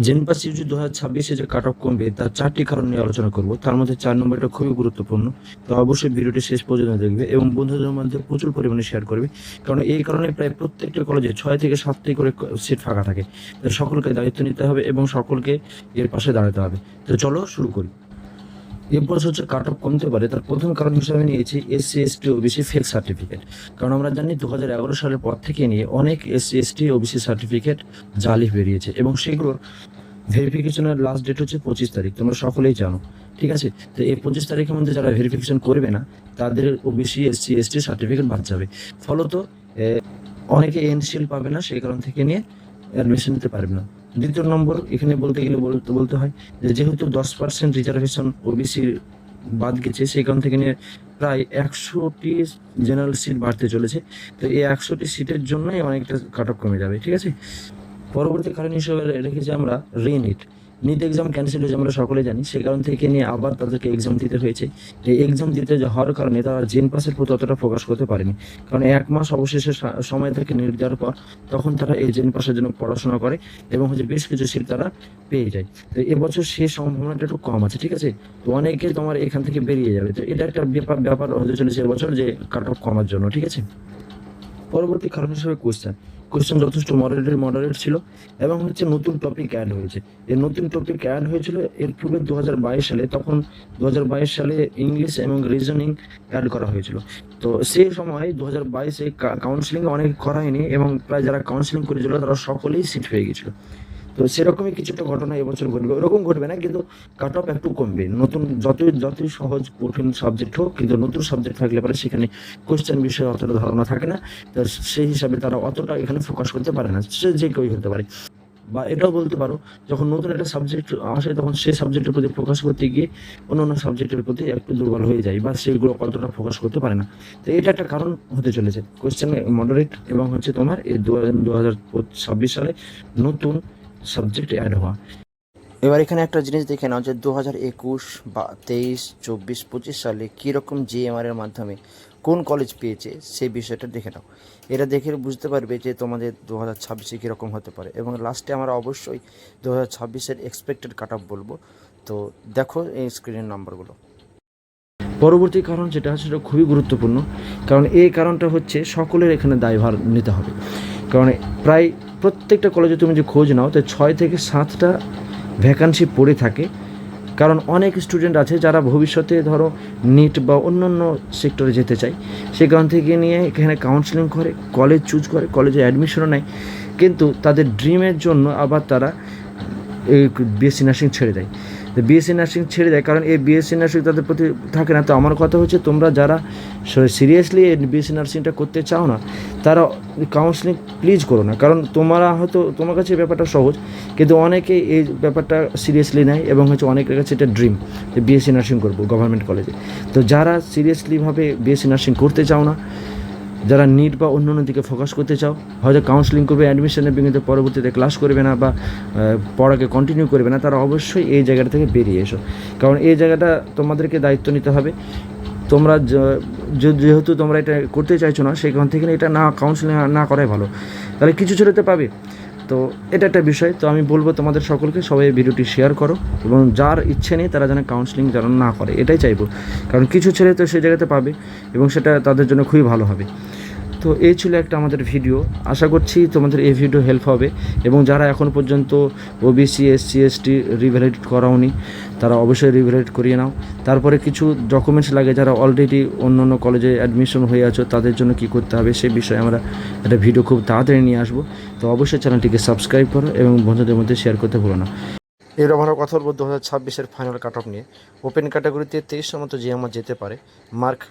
জেনপাস Yuji 2026 যে cut off কমবে তার 4টি কারণ নিয়ে আলোচনা করব। তার মধ্যে 4 নম্বরটা খুবই গুরুত্বপূর্ণ। তো অবশ্যই ভিডিওটি শেষ পর্যন্ত দেখবে এবং বন্ধুদের মধ্যে প্রচুর পরিমাণে শেয়ার করবে, কারণ এই কারণে প্রায় প্রত্যেকটা কলেজে 6 থেকে 7টি করে সিট ফাঁকা থাকে। তো সকলকে দায়িত্ব নিতে হবে এবং সকলকে এর পাশে দাঁড়াতে হবে। তো চলো শুরু করি। এরপর হচ্ছে কাট অফ কমতে পারে তার প্রথম কারণ হিসেবে নিয়েছি SC ST OBC fake certificate. কারণ আমরা জানি 2011 সালের পর থেকে নিয়ে অনেক এসসি এসটি ওবিসি সার্টিফিকেট জালি বেরিয়েছে এবং সেগুলোর ভেরিফিকেশনের লাস্ট ডেট হচ্ছে 25 তারিখ, তোমরা সকলেই জানো। ঠিক আছে, তো এই 25 তারিখের মধ্যে যারা ভেরিফিকেশন করবে না তাদের ওবিসি এসসি এসটি সার্টিফিকেট বাদ যাবে। ফলত অনেকে এনসিএল পাবে না, সেই কারণ থেকে নিয়ে অ্যাডমিশন নিতে পারবে না। দ্বিতীয় নম্বর এখানে বলতে গেলে বলতে হয় যে যেহেতু 10% রিজার্ভেশন ওবিসি বাদ গেছে, সেই কারণ থেকে নিয়ে প্রায় 100টি জেনারেল সিট বাড়তে চলেছে। তো এই 100টি সিটের জন্যই অনেকটা কাট অফ কমে যাবে। ঠিক আছে, পরবর্তী কারণ হিসেবে রেখেছি আমরা নিট এক্সাম ক্যান্সেল হয়েছে, আমরা সকলে জানি। সেই কারণ থেকে নিয়ে আবার তাদেরকে এক্সাম দিতে হয়েছে। এই এক্সাম দিতে হওয়ার কারণে তারা জেন পাসের প্রতি অতটা ফোকাস করতে পারেনি, কারণ 1 মাস অবশেষে সময় থেকে নিট দেওয়ার পর তখন তারা এই জেন পাসের জন্য পড়াশোনা করে এবং বেশ কিছু সিট তারা পেয়ে যায়। তো এবছর সেই সম্ভাবনাটা একটু কম আছে। ঠিক আছে, তো অনেকে তোমার এখান থেকে বেরিয়ে যাবে। তো এটা একটা ব্যাপার হতে চলেছে এবছর, যে কাট অফ কমার জন্য। ঠিক আছে, পরবর্তী কারণ হিসেবে কোয়েশ্চেন যথেষ্ট মডারেট ছিল এবং নতুন টপিক অ্যাড হয়েছে। এই নতুন টপিক অ্যাড হয়েছিল এর পূর্বে 2022 সালে, তখন 2022 সালে ইংলিশ এবং রিজনিং অ্যাড করা হয়েছিল। তো সেই সময় 2022-এ কাউন্সিলিং অনেক করা হয়নি এবং প্রায় যারা কাউন্সিলিং করেছিল তারা সকলেই সিট হয়ে গেছিল। তো সেরকমই কিছুটা ঘটনা এবছর ঘটবে। ওরকম ঘটবে না, কিন্তু কাট অফ একটু কমবে। নতুন যতই সহজ কঠিন সাবজেক্ট হোক, কিন্তু নতুন সাবজেক্ট থাকলে পরে সেখানে কোশ্চেন বিষয়ে অতটা ধারণা থাকে না। তো সেই হিসাবে তারা অতটা এখানে ফোকাস করতে পারে না। সে যে কেউই হতে পারে। বা এটাও বলতে পারো, যখন নতুন একটা সাবজেক্ট আসে তখন সেই সাবজেক্টের প্রতি ফোকাস করতে গিয়ে অন্য সাবজেক্টের প্রতি একটু দুর্বল হয়ে যায় বা সেগুলো অতটা ফোকাস করতে পারে না। তো এটা একটা কারণ হতে চলেছে কোশ্চেন মডারেট এবং তোমার এই 2026 সালে নতুন সাবজেক্ট অ্যাড হওয়া। এবার এখানে একটা জিনিস দেখে নাও যে 2021 বা 23, 24, 25 সালে কীরকম জিএমআর এর মাধ্যমে কোন কলেজ পেয়েছে সেই বিষয়টা দেখে নাও। এটা দেখে বুঝতে পারবে যে তোমাদের 2026-এ কীরকম হতে পারে। এবং লাস্টে আমরা অবশ্যই 2026-এর এক্সপেক্টেড কাট অফ বলবো। তো দেখো এই স্ক্রিনের নাম্বারগুলো। পরবর্তী কারণ যেটা সেটা খুবই গুরুত্বপূর্ণ, কারণ এই কারণটা হচ্ছে সকলের এখানে দায়ভার নিতে হবে। কারণ প্রায় প্রত্যেকটা কলেজে তুমি যে খোঁজ নাও, তো 6 থেকে 7টা ভ্যাকান্সি পড়ে থাকে। কারণ অনেক স্টুডেন্ট আছে যারা ভবিষ্যতে ধরো নিট বা অন্য অন্য সেক্টরে যেতে চায়, সেখান থেকে নিয়ে এখানে কাউন্সেলিং করে, কলেজ চুজ করে, কলেজে অ্যাডমিশনও নেয়, কিন্তু তাদের ড্রিমের জন্য আবার তারা এই বিএসসি নার্সিং ছেড়ে দেয়। তো বিএসসি নার্সিং ছেড়ে দেয় কারণ এই বিএসসি নার্সিং তাদের প্রতি থাকে না। তো আমার কথা হচ্ছে, তোমরা যারা সিরিয়াসলি এই বিএসসি নার্সিংটা করতে চাও না, তারা কাউন্সেলিং প্লিজ করো না। কারণ তোমার কাছে এই ব্যাপারটা সহজ, কিন্তু অনেকে এই ব্যাপারটা সিরিয়াসলি নেয় এবং অনেকের কাছে এটা ড্রিম যে বিএসসি নার্সিং করবো গভর্নমেন্ট কলেজে। তো যারা সিরিয়াসলিভাবে বিএসসি নার্সিং করতে চাও না, যারা নিট বা অন্য অন্য দিকে ফোকাস করতে চাও, হয়তো কাউন্সেলিং করবে, অ্যাডমিশনের কিন্তু পরবর্তীতে ক্লাস করবে না বা পড়াকে কন্টিনিউ করবে না, তারা অবশ্যই এই জায়গাটা থেকে বেরিয়ে এসো। কারণ এই জায়গাটা তোমাদেরকে দায়িত্ব নিতে হবে। তোমরা যেহেতু তোমরা এটা করতে চাইছো না, সেখান থেকে এটা না কাউন্সেলিং না করাই ভালো, তাহলে কিছু ছেলেতে পাবে। তো এটা একটা বিষয়। তো আমি বলবো তোমাদের সকলকে, সবাই ভিডিওটি শেয়ার করো এবং যার ইচ্ছে নেই তারা যেন কাউন্সেলিং যেন না করে, এটাই চাইবো। কারণ কিছু ছেলে তো সেই জায়গাতে পাবে এবং সেটা তাদের জন্য খুবই ভালো হবে। তো এই ছিল একটা আমাদের ভিডিও। আশা করছি তোমাদের এই ভিডিও হেল্প হবে এবং যারা এখনও পর্যন্ত ওবিসি এসসি এসটি রিভ্যালিড করাওনি, তারা অবশ্যই রিভ্যালিড করিয়ে নাও। তারপরে কিছু ডকুমেন্টস লাগে, যারা অলরেডি অন্য অন্য কলেজে অ্যাডমিশন হয়ে আছো তাদের জন্য কী করতে হবে সেই বিষয়ে আমরা একটা ভিডিও খুব তাড়াতাড়ি নিয়ে আসবো। তো অবশ্যই চ্যানেলটিকে সাবস্ক্রাইব করো এবং বন্ধুদের মধ্যে শেয়ার করতে ভুলো না। এর আমরা কথা বলবো 2026-এর ফাইনাল কাট অফ নিয়ে। ওপেন ক্যাটাগরিতে 2300 মতো জিএমআর যেতে পারে, মার্ক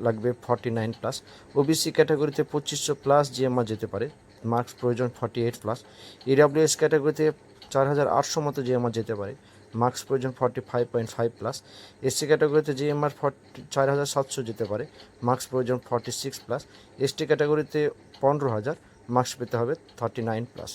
লাগবে 49+। ওবিসি ক্যাটাগরিতে 2500+ জিএমআর যেতে পারে, মার্কস প্রয়োজন 48+। ইডাব্লিউএস ক্যাটাগরিতে 4800 মতো জিএমআর যেতে পারে, মার্কস প্রয়োজন 45.5+। এসসি ক্যাটাগরিতে জিএমআর 4700 যেতে পারে, মার্কস প্রয়োজন 46+। এসটি ক্যাটাগরিতে 15000, মার্কস পেতে হবে 39+।